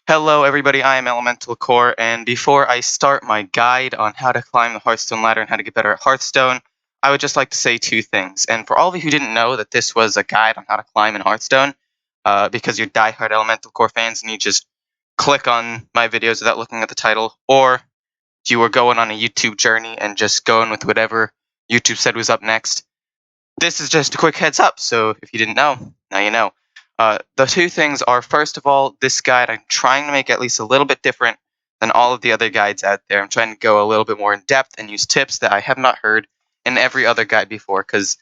Hello everybody, I am Elemental Core, and before I start my guide on how to climb the Hearthstone ladder and how to get better at Hearthstone, I would just like to say two things. And for all of you who didn't know that this was a guide on how to climb in Hearthstone, because you're diehard Elemental Core fans and you just click on my videos without looking at the title, or you were going on a YouTube journey and just going with whatever YouTube said was up next, this is just a quick heads up, so if you didn't know, now you know. The two things are, first of all, this guide I'm trying to make at least a little bit different than all of the other guides out there. I'm trying to go a little bit more in depth and use tips that I have not heard in every other guide before, because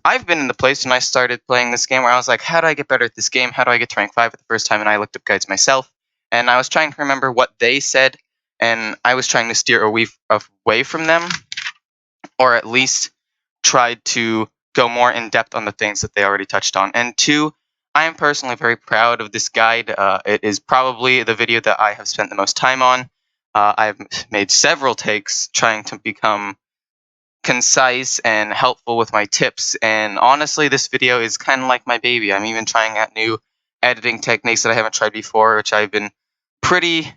I've been in the place when I started playing this game where I was like, how do I get better at this game? How do I get to rank 5 for the first time? And I looked up guides myself, and I was trying to remember what they said, and I was trying to steer away from them, or at least tried to go more in depth on the things that they already touched on. And two, I am personally very proud of this guide. It is probably the video that I have spent the most time on. I've made several takes trying to become concise and helpful with my tips. And honestly, this video is kind of like my baby. I'm even trying out new editing techniques that I haven't tried before, which I've been pretty,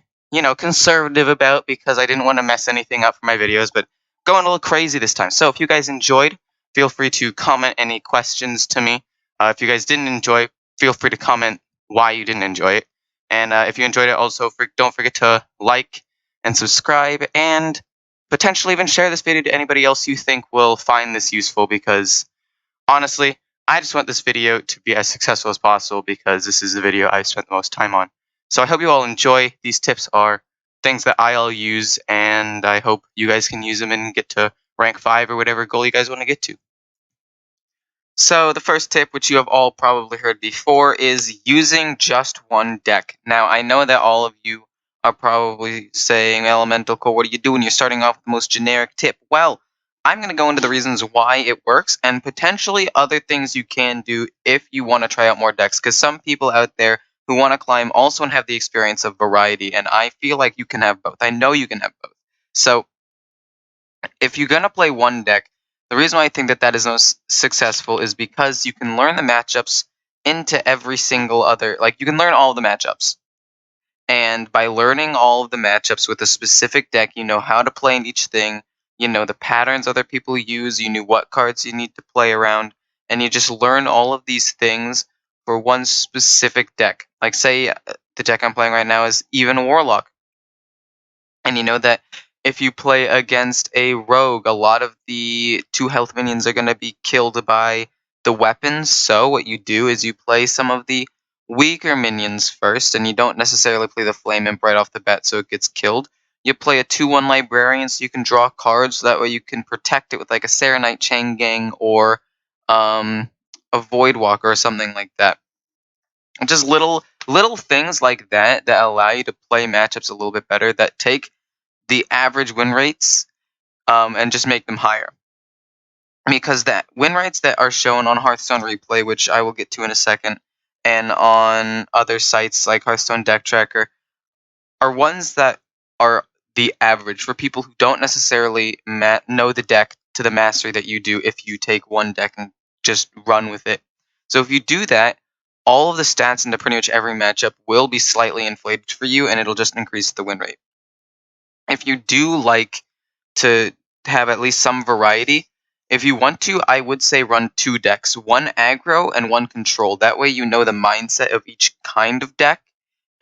conservative about because I didn't want to mess anything up for my videos, but going a little crazy this time. So if you guys enjoyed, feel free to comment any questions to me. If you guys didn't enjoy, feel free to comment why you didn't enjoy it. And if you enjoyed it, also don't forget to like and subscribe and potentially even share this video to anybody else you think will find this useful, because honestly, I just want this video to be as successful as possible because this is the video I've spent the most time on. So I hope you all enjoy. These tips are things that I'll use, and I hope you guys can use them and get to rank 5 or whatever goal you guys want to get to. So the first tip, which you have all probably heard before, is using just one deck. Now, I know that all of you are probably saying, Elemental Core, what are you doing? You're starting off with the most generic tip. Well, I'm going to go into the reasons why it works and potentially other things you can do if you want to try out more decks, because some people out there who want to climb also want to have the experience of variety, and I feel like you can have both. I know you can have both. So if you're going to play one deck, the reason why I think that is most successful is because you can learn the matchups into every single other, like you can learn all the matchups. And by learning all of the matchups with a specific deck, you know how to play in each thing, you know the patterns other people use, you knew what cards you need to play around, and you just learn all of these things for one specific deck. Like say the deck I'm playing right now is even Warlock. And you know that if you play against a rogue, a lot of the 2 health minions are going to be killed by the weapons. So what you do is you play some of the weaker minions first, and you don't necessarily play the Flame Imp right off the bat so it gets killed. You play a 2/1 Librarian so you can draw cards, so that way you can protect it with like a Serenite Chain Gang or a Voidwalker or something like that. Just little things like that that allow you to play matchups a little bit better, that take the average win rates and just make them higher. Because that win rates that are shown on Hearthstone Replay, which I will get to in a second, and on other sites like Hearthstone Deck Tracker, are ones that are the average for people who don't necessarily know the deck to the mastery that you do if you take one deck and just run with it. So if you do that, all of the stats into pretty much every matchup will be slightly inflated for you, and it'll just increase the win rate. If you do like to have at least some variety, if you want to, I would say run 2 decks, one aggro and one control. That way you know the mindset of each kind of deck,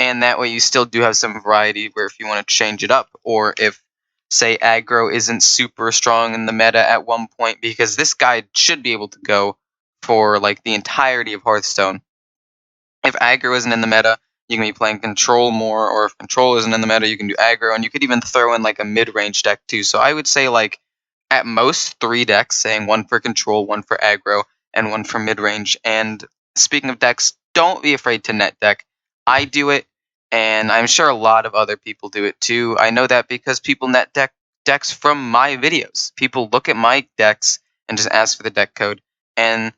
and that way you still do have some variety where if you want to change it up, or if, say, aggro isn't super strong in the meta at one point, because this guide should be able to go for like the entirety of Hearthstone. If aggro isn't in the meta, you can be playing control more, or if control isn't in the meta, you can do aggro, and you could even throw in like a mid-range deck too. So I would say like at most 3 decks, saying 1 for control, 1 for aggro, and 1 for mid-range. And speaking of decks, don't be afraid to net deck. I do it, and I'm sure a lot of other people do it too. I know that because people net decks from my videos. People look at my decks and just ask for the deck code. And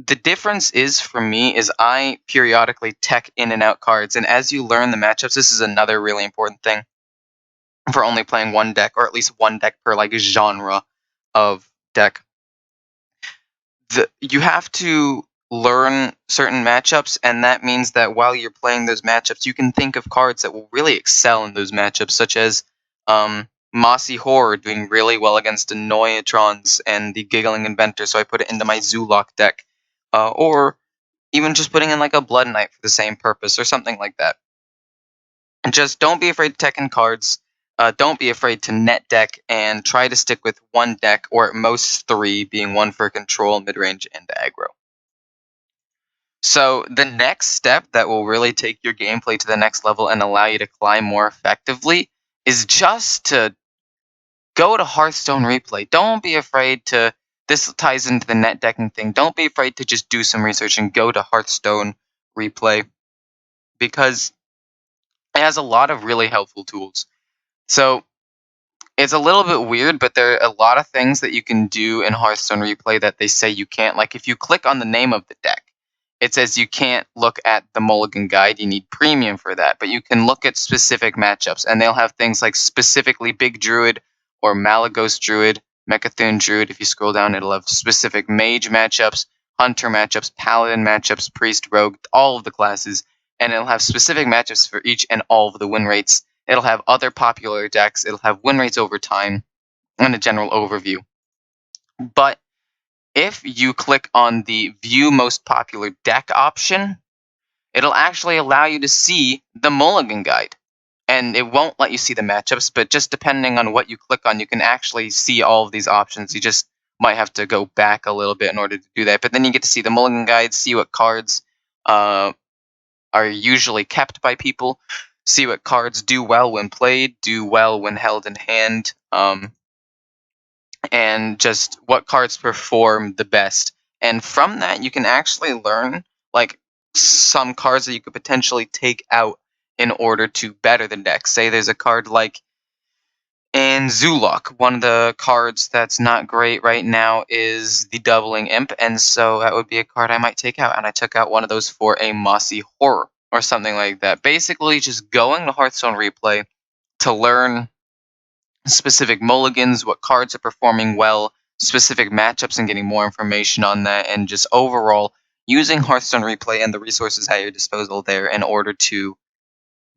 the difference is, for me, is I periodically tech in and out cards, and as you learn the matchups, this is another really important thing for only playing one deck, or at least one deck per like genre of deck. You have to learn certain matchups, and that means that while you're playing those matchups, you can think of cards that will really excel in those matchups, such as Mossy Horror doing really well against Annoyatrons and the Giggling Inventor, so I put it into my Zoolock deck. Or even just putting in like a Blood Knight for the same purpose, or something like that. And just don't be afraid to tech in cards. Don't be afraid to net deck, and try to stick with one deck, or at most three, being one for control, mid-range, and aggro. So the next step that will really take your gameplay to the next level and allow you to climb more effectively is just to go to Hearthstone Replay. Don't be afraid to, this ties into the net decking thing, don't be afraid to just do some research and go to Hearthstone Replay, because it has a lot of really helpful tools. So it's a little bit weird, but there are a lot of things that you can do in Hearthstone Replay that they say you can't. Like if you click on the name of the deck, it says you can't look at the Mulligan Guide. You need premium for that. But you can look at specific matchups, and they'll have things like specifically Big Druid or Malagos Druid, Mechathune Druid. If you scroll down, it'll have specific Mage matchups, Hunter matchups, Paladin matchups, Priest, Rogue, all of the classes. And it'll have specific matchups for each and all of the win rates. It'll have other popular decks. It'll have win rates over time and a general overview. But if you click on the View Most Popular Deck option, it'll actually allow you to see the Mulligan Guide. And it won't let you see the matchups, but just depending on what you click on, you can actually see all of these options. You just might have to go back a little bit in order to do that. But then you get to see the Mulligan Guide, see what cards are usually kept by people, see what cards do well when played, do well when held in hand, and just what cards perform the best. And from that, you can actually learn like some cards that you could potentially take out in order to better the deck. Say there's a card like in Zoolock, one of the cards that's not great right now is the Doubling Imp, and so that would be a card I might take out, and I took out one of those for a Mossy Horror, or something like that. Basically, just going to Hearthstone Replay to learn specific mulligans, what cards are performing well, specific matchups, and getting more information on that, and just overall using Hearthstone Replay and the resources at your disposal there in order to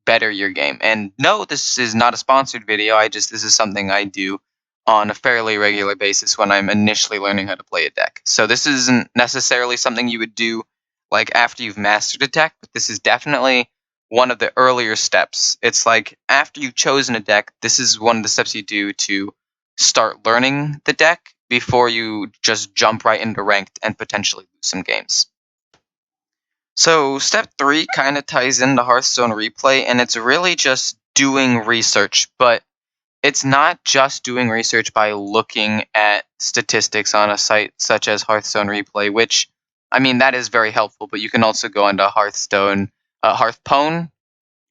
better your game. And no, this is not a sponsored video. This is something I do on a fairly regular basis when I'm initially learning how to play a deck. So this isn't necessarily something you would do like after you've mastered a deck, but this is definitely one of the earlier steps. It's like after you've chosen a deck, this is one of the steps you do to start learning the deck before you just jump right into ranked and potentially lose some games. So step 3 kind of ties into Hearthstone Replay, and it's really just doing research. But it's not just doing research by looking at statistics on a site such as Hearthstone Replay, which, I mean, that is very helpful, but you can also go into Hearthpwn,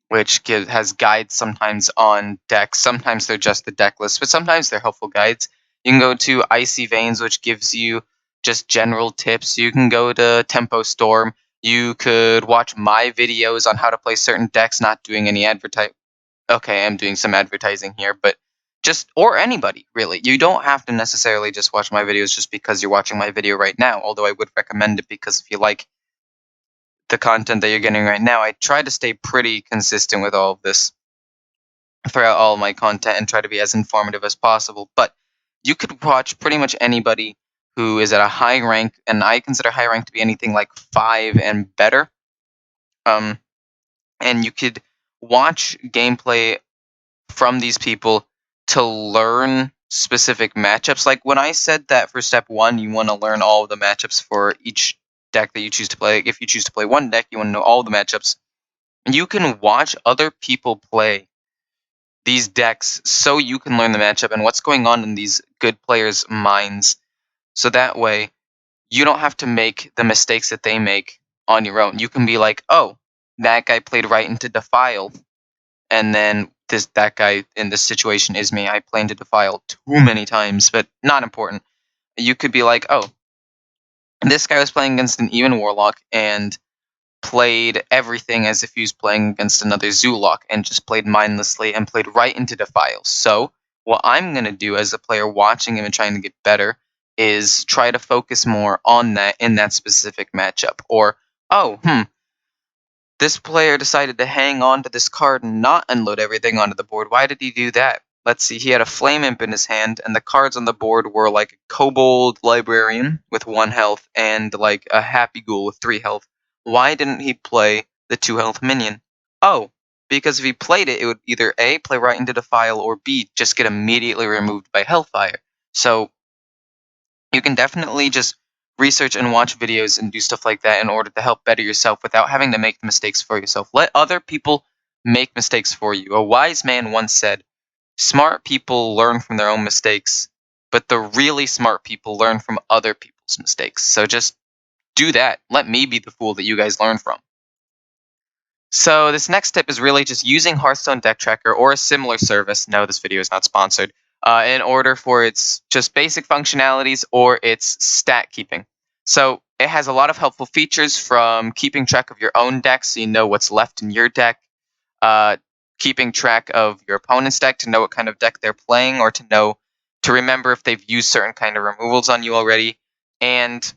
which has guides sometimes on decks. Sometimes they're just the deck list, but sometimes they're helpful guides. You can go to Icy Veins, which gives you just general tips. You can go to Tempo Storm. You could watch my videos on how to play certain decks, not doing any advertising. Okay, I'm doing some advertising here, but or anybody, really. You don't have to necessarily just watch my videos just because you're watching my video right now, although I would recommend it, because if you like the content that you're getting right now, I try to stay pretty consistent with all of this throughout all of my content and try to be as informative as possible. But you could watch pretty much anybody who is at a high rank, and I consider high rank to be anything like 5 and better. And you could watch gameplay from these people to learn specific matchups. Like when I said that for step 1, you want to learn all of the matchups for each deck that you choose to play. If you choose to play one deck, you want to know all the matchups. You can watch other people play these decks so you can learn the matchup and what's going on in these good players' minds. So that way, you don't have to make the mistakes that they make on your own. You can be like, oh, that guy played right into Defile, and then that guy in this situation is me. I play into Defile too many times, but not important. You could be like, oh, this guy was playing against an even Warlock and played everything as if he was playing against another Zoolock, and just played mindlessly and played right into Defile. So what I'm going to do as a player watching him and trying to get better is try to focus more on that in that specific matchup. Or, oh, this player decided to hang on to this card and not unload everything onto the board. Why did he do that? Let's see, he had a Flame Imp in his hand, and the cards on the board were like a Kobold Librarian with 1 health and like a Happy Ghoul with 3 health. Why didn't he play the 2 health minion? Oh, because if he played it, it would either A, play right into Defile, or B, just get immediately removed by Hellfire. So you can definitely just research and watch videos and do stuff like that in order to help better yourself without having to make mistakes for yourself. Let other people make mistakes for you. A wise man once said, smart people learn from their own mistakes, but the really smart people learn from other people's mistakes. So just do that. Let me be the fool that you guys learn from. So this next tip is really just using Hearthstone Deck Tracker or a similar service. No, this video is not sponsored. In order for its just basic functionalities or its stat keeping. So it has a lot of helpful features, from keeping track of your own deck so you know what's left in your deck, keeping track of your opponent's deck to know what kind of deck they're playing, or to remember if they've used certain kind of removals on you already, and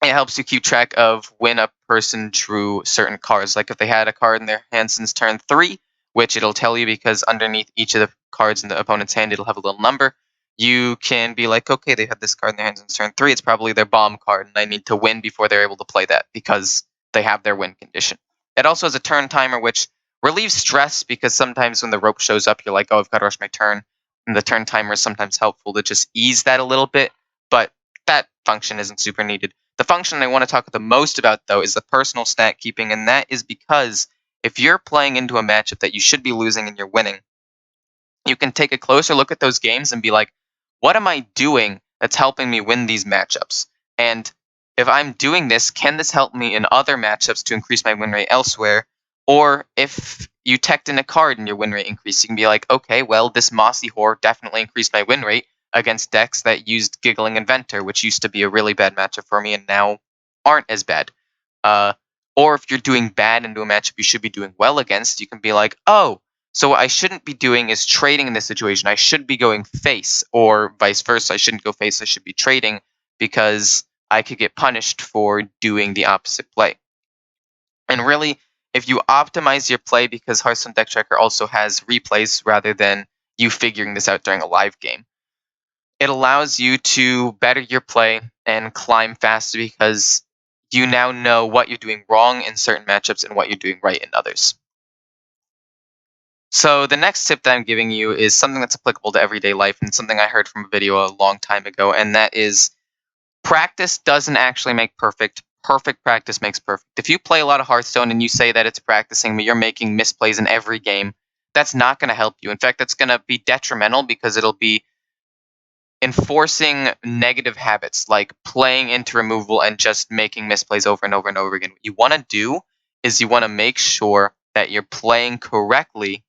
it helps you keep track of when a person drew certain cards. Like if they had a card in their hand since turn 3, which it'll tell you because underneath each of the cards in the opponent's hand, it'll have a little number. You can be like, okay, they had this card in their hand since turn 3. It's probably their bomb card, and I need to win before they're able to play that because they have their win condition. It also has a turn timer, which relieves stress because sometimes when the rope shows up, you're like, oh, I've got to rush my turn. And the turn timer is sometimes helpful to just ease that a little bit, but that function isn't super needed. The function I want to talk the most about, though, is the personal stat keeping, and that is because if you're playing into a matchup that you should be losing and you're winning, you can take a closer look at those games and be like, what am I doing that's helping me win these matchups? And if I'm doing this, can this help me in other matchups to increase my win rate elsewhere? Or if you teched in a card and your win rate increased, you can be like, okay, well, this Mossy Whore definitely increased my win rate against decks that used Giggling Inventor, which used to be a really bad matchup for me and now aren't as bad. Or if you're doing bad into a matchup you should be doing well against, you can be like, oh, so what I shouldn't be doing is trading in this situation. I should be going face, or vice versa. I shouldn't go face. I should be trading because I could get punished for doing the opposite play. And really, if you optimize your play, because Hearthstone Deck Tracker also has replays rather than you figuring this out during a live game, it allows you to better your play and climb faster because you now know what you're doing wrong in certain matchups and what you're doing right in others. So the next tip that I'm giving you is something that's applicable to everyday life and something I heard from a video a long time ago, and that is practice doesn't actually make perfect. Perfect practice makes perfect. If you play a lot of Hearthstone and you say that it's practicing, but you're making misplays in every game, that's not going to help you. In fact, that's going to be detrimental because it'll be enforcing negative habits like playing into removal and just making misplays over and over and over again. What you want to do is you want to make sure that you're playing correctly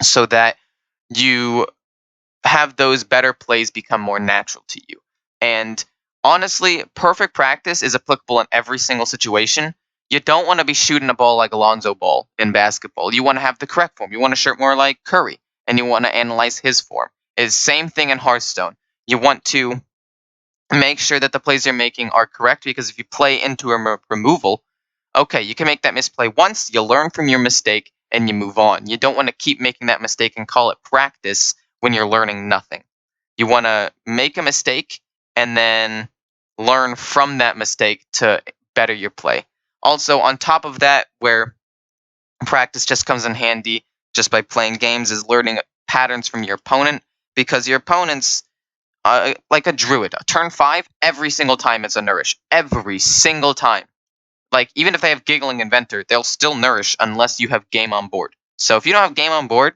so that you have those better plays become more natural to you. And honestly, perfect practice is applicable in every single situation. You don't want to be shooting a ball like Alonzo Ball in basketball. You want to have the correct form. You want to shoot more like Curry, and you want to analyze his form. It's the same thing in Hearthstone. You want to make sure that the plays you're making are correct, because if you play into a removal, okay, you can make that misplay once, you learn from your mistake, and you move on. You don't want to keep making that mistake and call it practice when you're learning nothing. You want to make a mistake and then learn from that mistake to better your play. Also, on top of that, where practice just comes in handy just by playing games, is learning patterns from your opponent, because your opponent's like a druid. Turn 5, every single time it's a nourish. Every single time. Like, even if they have Giggling Inventor, they'll still nourish unless you have game on board. So if you don't have game on board,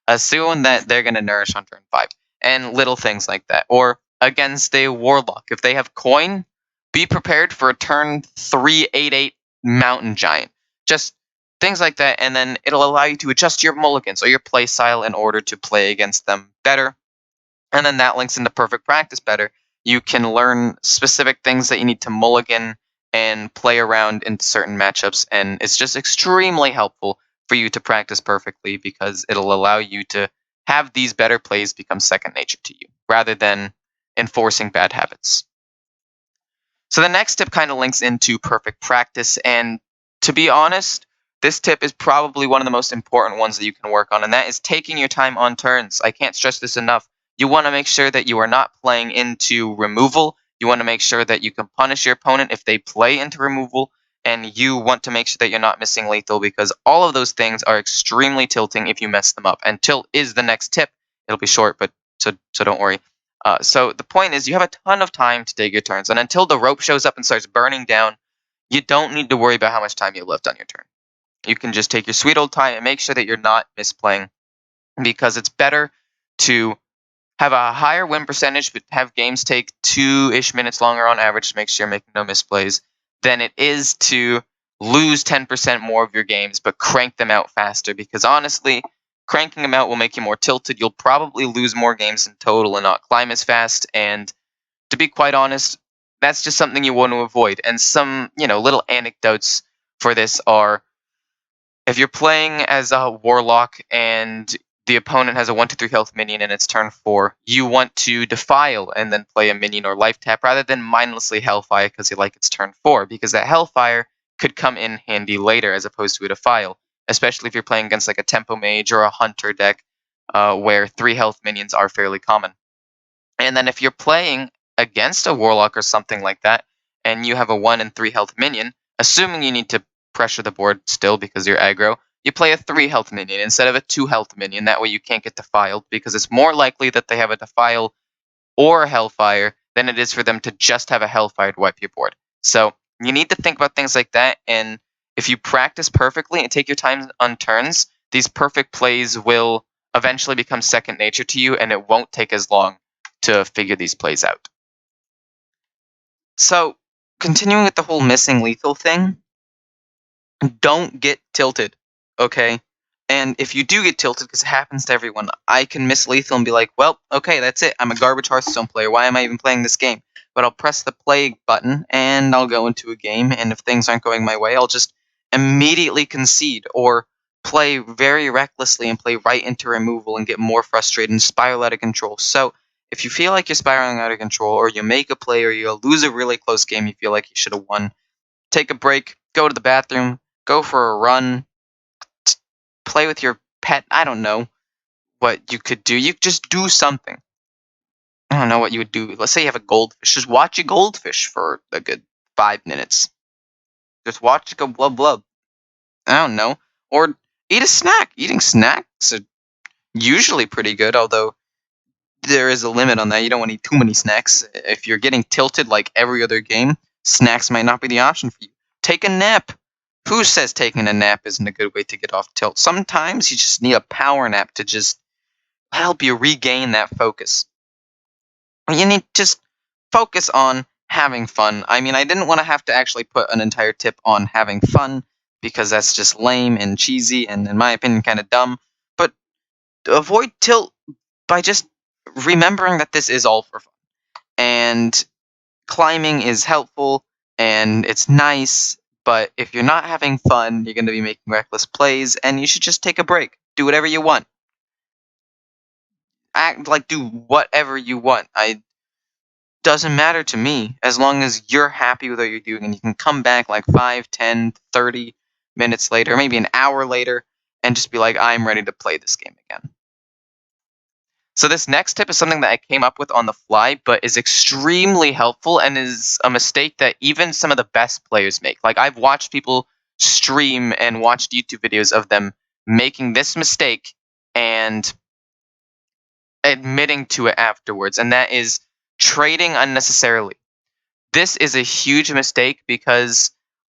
assume that they're going to nourish on turn 5. And little things like that. Or against a Warlock, if they have coin, be prepared for a turn 3 8/8 Mountain Giant. Just things like that, and then it'll allow you to adjust your mulligans or your play style in order to play against them better. And then that links into perfect practice better. You can learn specific things that you need to mulligan and play around into certain matchups, and it's just extremely helpful for you to practice perfectly because it'll allow you to have these better plays become second nature to you rather than enforcing bad habits. So the next tip kind of links into perfect practice, and to be honest, this tip is probably one of the most important ones that you can work on, and that is taking your time on turns. I can't stress this enough. You want to make sure that you are not playing into removal. You want to make sure that you can punish your opponent if they play into removal, and you want to make sure that you're not missing lethal, because all of those things are extremely tilting if you mess them up. And tilt is the next tip. It'll be short, but so don't worry. So the point is, you have a ton of time to take your turns, and until the rope shows up and starts burning down, you don't need to worry about how much time you left on your turn. You can just take your sweet old time and make sure that you're not misplaying, because it's better to have a higher win percentage but have games take 2-ish minutes longer on average to make sure you're making no misplays than it is to lose 10% more of your games but crank them out faster, because honestly, cranking them out will make you more tilted. You'll probably lose more games in total and not climb as fast, and to be quite honest, that's just something you want to avoid. And some, little anecdotes for this are, if you're playing as a warlock and the opponent has a 1-2-3 health minion and it's turn 4, you want to defile and then play a minion or life tap rather than mindlessly hellfire because you like its turn 4, because that hellfire could come in handy later as opposed to a defile, especially if you're playing against like a tempo mage or a hunter deck where 3 health minions are fairly common. And then if you're playing against a warlock or something like that and you have a 1 and 3 health minion, assuming you need to pressure the board still because you're aggro, you play a 3 health minion instead of a 2 health minion. That way you can't get defiled, because it's more likely that they have a defile or a hellfire than it is for them to just have a hellfire to wipe your board. So you need to think about things like that, and if you practice perfectly and take your time on turns, these perfect plays will eventually become second nature to you, and it won't take as long to figure these plays out. So, continuing with the whole missing lethal thing, don't get tilted, okay? And if you do get tilted, because it happens to everyone, I can miss lethal and be like, well, okay, that's it. I'm a garbage Hearthstone player. Why am I even playing this game? But I'll press the play button and I'll go into a game, and if things aren't going my way, I'll just immediately concede or play very recklessly and play right into removal and get more frustrated and spiral out of control. So if you feel like you're spiraling out of control, or you make a play, or you lose a really close game you feel like you should have won, take a break, go to the bathroom, go for a run, play with your pet. I don't know what you could do. You just do something. I don't know what you would do. Let's say you have a goldfish. Just watch a goldfish for a good 5 minutes. Just watch it go blub blub. I don't know. Or eat a snack. Eating snacks are usually pretty good, although there is a limit on that. You don't want to eat too many snacks. If you're getting tilted like every other game, snacks might not be the option for you. Take a nap. Who says taking a nap isn't a good way to get off tilt? Sometimes you just need a power nap to just help you regain that focus. You need to just focus on having fun. I mean, I didn't want to have to actually put an entire tip on having fun, because that's just lame and cheesy and, in my opinion, kind of dumb. But avoid tilt by just remembering that this is all for fun. And climbing is helpful and it's nice, but if you're not having fun, you're going to be making reckless plays, and you should just take a break. Do whatever you want. Do whatever you want. Doesn't matter to me, as long as you're happy with what you're doing, and you can come back like 5, 10, 30 minutes later, maybe an hour later, and just be like, I'm ready to play this game again. So this next tip is something that I came up with on the fly, but is extremely helpful and is a mistake that even some of the best players make. Like, I've watched people stream and watched YouTube videos of them making this mistake and admitting to it afterwards, and that is trading unnecessarily. This is a huge mistake because,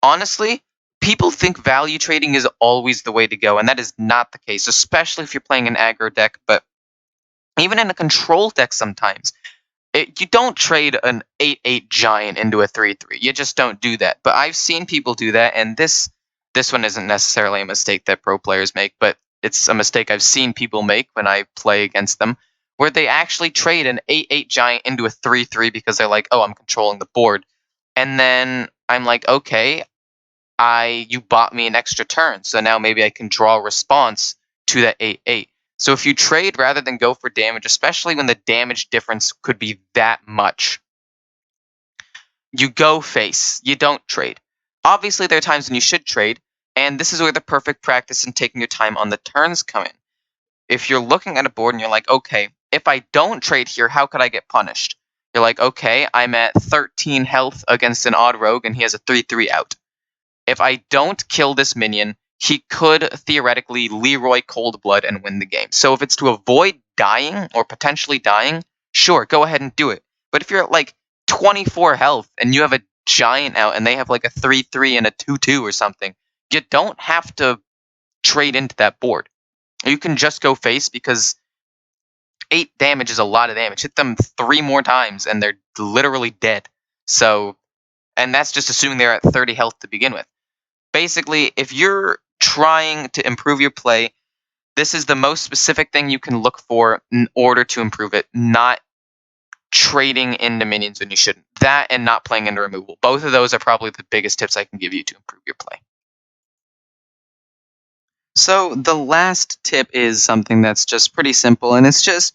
honestly, people think value trading is always the way to go, and that is not the case, especially if you're playing an aggro deck. But even in a control deck sometimes, you don't trade an 8/8 giant into a 3/3. You just don't do that. But I've seen people do that, and this one isn't necessarily a mistake that pro players make, but it's a mistake I've seen people make when I play against them, where they actually trade an 8/8 giant into a 3/3 because they're like, oh, I'm controlling the board. And then I'm like, okay, you bought me an extra turn, so now maybe I can draw a response to that 8/8. So if you trade rather than go for damage, especially when the damage difference could be that much, you go face. You don't trade. Obviously, there are times when you should trade, and this is where the perfect practice and taking your time on the turns come in. If you're looking at a board and you're like, okay, if I don't trade here, how could I get punished? You're like, okay, I'm at 13 health against an odd rogue, and he has a 3/3 out. If I don't kill this minion, he could theoretically Leroy Cold Blood and win the game. So if it's to avoid dying or potentially dying, sure, go ahead and do it. But if you're at like 24 health and you have a giant out and they have like a 3/3 and a 2/2 or something, you don't have to trade into that board. You can just go face because 8 damage is a lot of damage. Hit them 3 more times and they're literally dead. So, and that's just assuming they're at 30 health to begin with. Basically, if you're trying to improve your play, this is the most specific thing you can look for in order to improve it, not trading into minions when you shouldn't. That and not playing into removal. Both of those are probably the biggest tips I can give you to improve your play. So the last tip is something that's just pretty simple, and it's just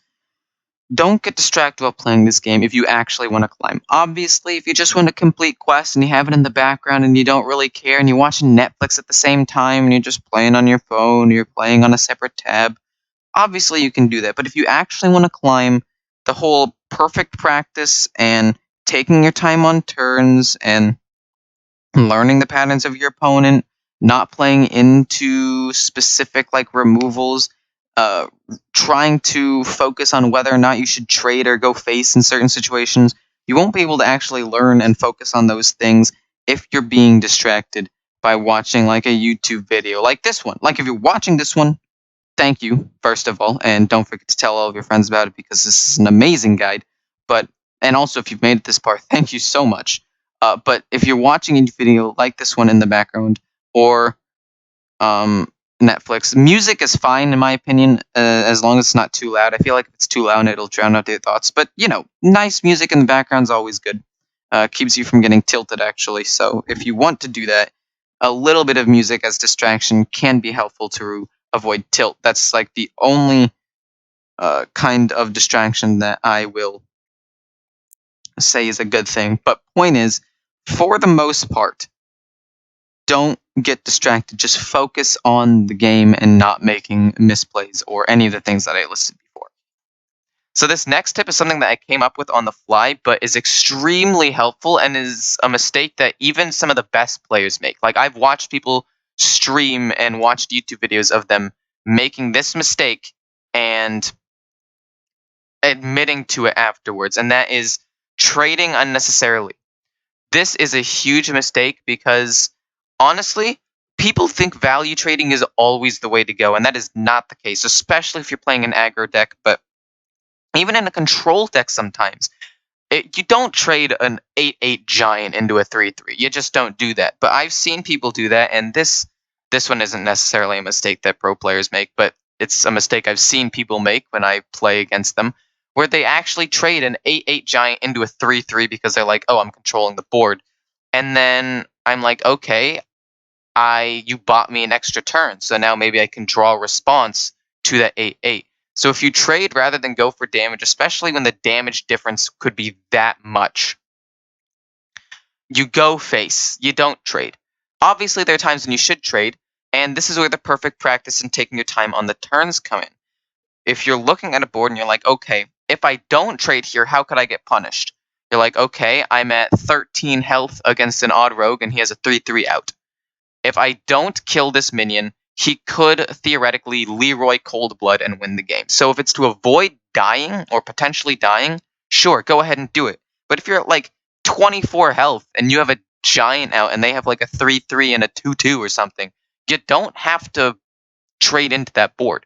don't get distracted while playing this game if you actually want to climb. Obviously, if you just want to complete quests and you have it in the background and you don't really care and you're watching Netflix at the same time and you're just playing on your phone, you're playing on a separate tab, obviously you can do that. But if you actually want to climb the whole perfect practice and taking your time on turns and learning the patterns of your opponent, not playing into specific like removals, trying to focus on whether or not you should trade or go face in certain situations, you won't be able to actually learn and focus on those things if you're being distracted by watching like a YouTube video like this one. Like if you're watching this one, thank you, first of all, and don't forget to tell all of your friends about it because this is an amazing guide. But and also if you've made it this far, thank you so much. But if you're watching a video like this one in the background or Netflix, music is fine in my opinion, as long as it's not too loud. I feel like if it's too loud, it'll drown out your thoughts. But nice music in the background is always good. Keeps you from getting tilted, actually. So if you want to do that, a little bit of music as distraction can be helpful to avoid tilt. That's like the only kind of distraction that I will say is a good thing. But point is, for the most part, don't get distracted. Just focus on the game and not making misplays or any of the things that I listed before. So this next tip is something that I came up with on the fly, but is extremely helpful and is a mistake that even some of the best players make. Like I've watched people stream and watched YouTube videos of them making this mistake and admitting to it afterwards, and that is trading unnecessarily. This is a huge mistake because honestly, people think value trading is always the way to go, and that is not the case, especially if you're playing an aggro deck, but even in a control deck sometimes. You don't trade an 8/8 giant into a 3/3. You just don't do that. But I've seen people do that, and this one isn't necessarily a mistake that pro players make, but it's a mistake I've seen people make when I play against them, where they actually trade an 8/8 giant into a 3/3 because they're like, oh, I'm controlling the board. And then I'm like, okay, you bought me an extra turn, so now maybe I can draw a response to that 8/8. So if you trade rather than go for damage, especially when the damage difference could be that much, you go face. You don't trade. Obviously, there are times when you should trade, and this is where the perfect practice and taking your time on the turns come in. If you're looking at a board and you're like, okay, if I don't trade here, how could I get punished? You're like, okay, I'm at 13 health against an odd rogue, and he has a 3/3 out. If I don't kill this minion, he could theoretically Leroy Cold Blood and win the game. So if it's to avoid dying or potentially dying, sure, go ahead and do it. But if you're at like 24 health and you have a giant out and they have like a 3/3 and a 2/2 or something, you don't have to trade into that board.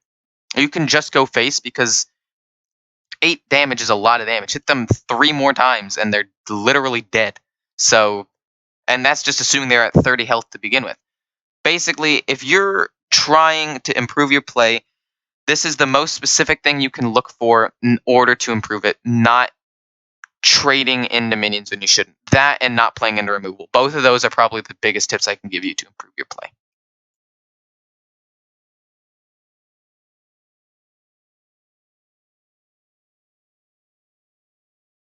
You can just go face because 8 damage is a lot of damage. Hit them 3 more times and they're literally dead. So, and that's just assuming they're at 30 health to begin with. Basically, if you're trying to improve your play, this is the most specific thing you can look for in order to improve it, not trading into minions when you shouldn't. That and not playing into removal. Both of those are probably the biggest tips I can give you to improve your play.